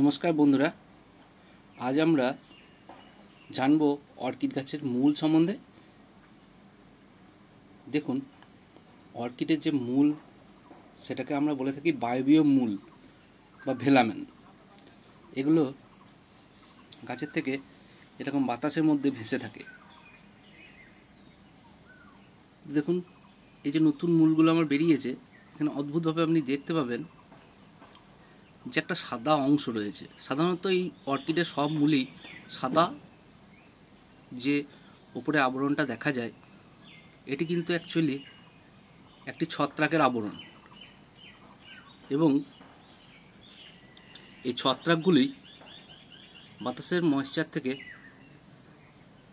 নমস্কার বন্ধুরা, আজ আমরা জানব অর্কিড গাছের মূল সম্বন্ধে। দেখুন, অর্কিডের যে মূল সেটাকে আমরা বলে থাকি বায়বীয় মূল বা ভেলামেন। এগুলো গাছের থেকে এরকম বাতাসের মধ্যে ভেসে থাকে। দেখুন, এই যে নতুন মূলগুলো আমার বেরিয়েছে, এখানে অদ্ভুতভাবে আপনি দেখতে পাবেন যে একটা সাদা অংশ রয়েছে। সাধারণত এই অর্কিডের সব মূলই সাদা যে উপরে আবরণটা দেখা যায়, এটি কিন্তু অ্যাকচুয়ালি একটি ছত্রাকের আবরণ, এবং এই ছত্রাকগুলি বাতাসের ময়েশ্চার থেকে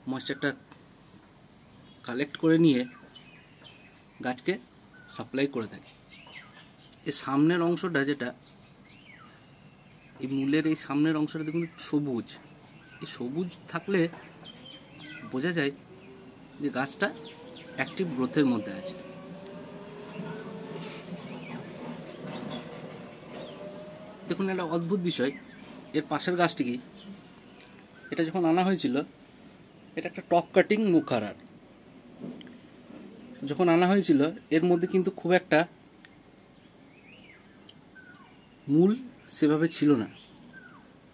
ময়েশ্চারটা কালেক্ট করে নিয়ে গাছকে সাপ্লাই করে থাকে। এই সামনের অংশটা, যেটা এই মূলের এই সামনের অংশটা দেখুন সবুজ। এই সবুজ থাকলে বোঝা যায় যে গাছটা অ্যাক্টিভ গ্রোথের মধ্যে আছে। দেখুন, একটা অদ্ভুত বিষয়, এর পাশের গাছটি কি, এটা যখন আনা হয়েছিল, এটা একটা টপ কাটিং মুখারার। যখন আনা হয়েছিল এর মধ্যে কিন্তু খুব একটা মূল সেভাবে ছিল না।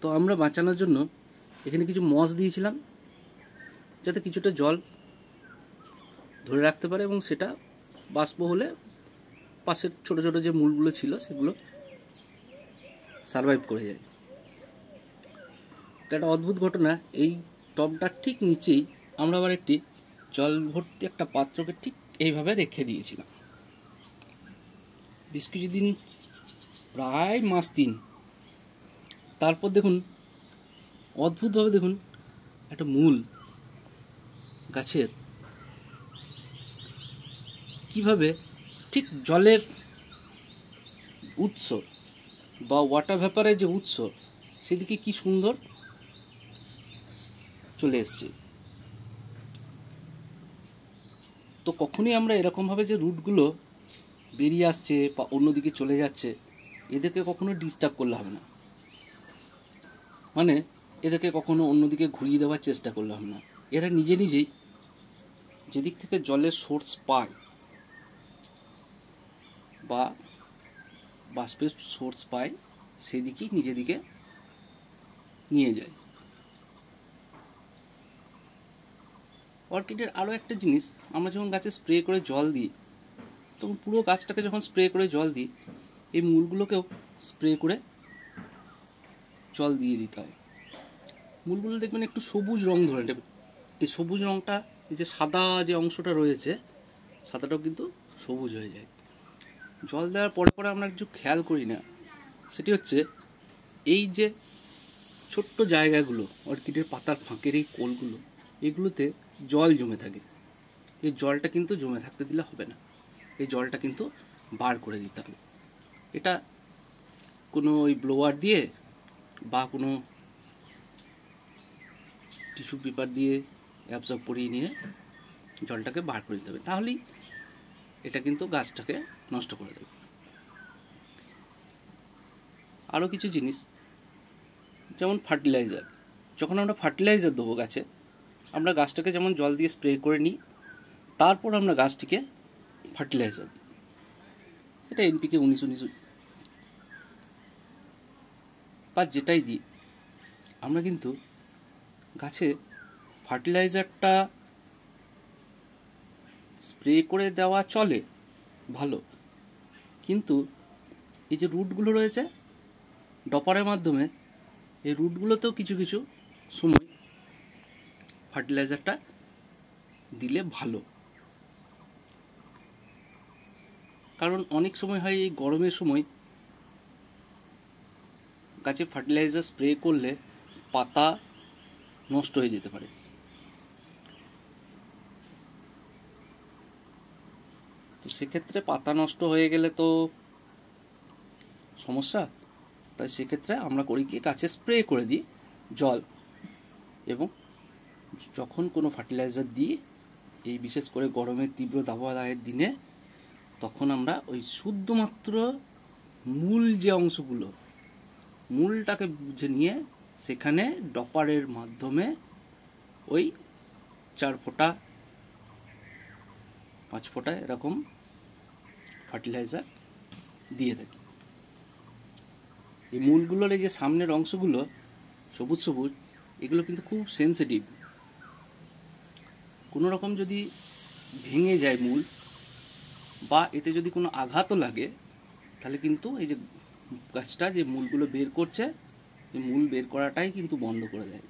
তো আমরা বাঁচানোর জন্য এখানে কিছু মস দিয়েছিলাম, যাতে কিছুটা জল ধরে রাখতে পারে এবং সেটা বাষ্প হলে পাশের ছোট ছোট যে মূলগুলো ছিল সেগুলো সারভাইভ করে যায়। তো একটা অদ্ভুত ঘটনা, এই টবটার ঠিক নিচেই আমরা আবার একটি জল ভর্তি একটা পাত্রকে ঠিক এইভাবে রেখে দিয়েছিলাম বেশ কিছুদিন, প্রায় মাস 3। তারপর দেখুন, অদ্ভুতভাবে দেখুন, একটা মূল গাছের কিভাবে ঠিক জলের উৎস বা ওয়াটার ভ্যাপারের যে উৎস, সেদিকে কি সুন্দর চলে এসছে। তো কখনই আমরা এরকমভাবে যে রুটগুলো বেরিয়ে আসছে বা অন্যদিকে চলে যাচ্ছে, এদেরকে কখনো ডিস্টার্ব করলে হবে না। মানে এদেরকে কখনো অন্যদিকে ঘুরিয়ে দেওয়ার চেষ্টা করলে হবে না। এরা নিজে নিজেই যেদিক থেকে জলের সোর্স পায় বা বাষ্পের সোর্স পায়, সেদিকেই নিজেদিকে নিয়ে যায়। অর্কিডের আরও একটা জিনিস, আমরা যখন গাছে স্প্রে করে জল দিই, তখন পুরো গাছটাকে যখন স্প্রে করে জল দিই, এই মূলগুলোকেও স্প্রে করে জল দিয়ে দিতে হয়। মূলগুলো দেখবেন একটু সবুজ রং ধরে নেবে। এই সবুজ রংটা, এই যে সাদা যে অংশটা রয়েছে, সাদাটাও কিন্তু সবুজ হয়ে যায়। জল দেওয়ার পরে পরে আমরা কিছু খেয়াল করি না, সেটি হচ্ছে এই যে ছোট্ট জায়গাগুলো, অর্কিডের পাতার ফাঁকের এই কোলগুলো, এগুলোতে জল জমে থাকে। এই জলটা কিন্তু জমে থাকতে দিলে হবে না, এই জলটা কিন্তু বার করে দিতে হবে। এটা কোনো ওই ব্লোয়ার দিয়ে বা কোনো টিস্যু পেপার দিয়ে অ্যাবজর্ব করিয়ে নিয়ে জলটাকে বার করে দিতে হবে, তাহলেই এটা কিন্তু গাছটাকে নষ্ট করে দেবে। আরও কিছু জিনিস, যেমন ফার্টিলাইজার। যখন আমরা ফার্টিলাইজার দেবো গাছে, আমরা গাছটাকে যেমন জল দিয়ে স্প্রে করে নিই, তারপর আমরা গাছটিকে ফার্টিলাইজার দিই। এটা NPK 19 বা যেটাই দিই, আমরা কিন্তু গাছে ফার্টিলাইজারটা স্প্রে করে দেওয়া চলে ভালো, কিন্তু এই যে রুটগুলো রয়েছে ডপারের মাধ্যমে, এই রুটগুলোতেও কিছু কিছু সময় ফার্টিলাইজারটা দিলে ভালো। কারণ অনেক সময় হয় এই গরমের সময় গাছে ফার্টিলাইজার স্প্রে করলে পাতা নষ্ট হয়ে যেতে পারে। তো সেক্ষেত্রে পাতা নষ্ট হয়ে গেলে তো সমস্যা। তাই সেক্ষেত্রে আমরা করি কি, গাছে স্প্রে করে দিই জল, এবং যখন কোনো ফার্টিলাইজার দিই, এই বিশেষ করে গরমের তীব্র দাবদাহের দিনে, তখন আমরা ওই শুদ্ধমাত্র মূল যে অংশগুলো, মূলটাকে বুঝে নিয়ে সেখানে ডপারের মাধ্যমে ওই 4 ফোঁটা 5 ফোঁটা এরকম ফার্টিলাইজার দিয়ে থাকি। এই মূলগুলোর এই যে সামনের অংশগুলো সবুজ সবুজ, এগুলো কিন্তু খুব সেন্সিটিভ। কোনো রকম যদি ভেঙে যায় মূল বা এতে যদি কোনো আঘাতও লাগে, তাহলে কিন্তু এই যে গাছটা যে মূলগুলো বের করছে, এই মূল বের করাটাই কিন্তু বন্ধ করে দেয়।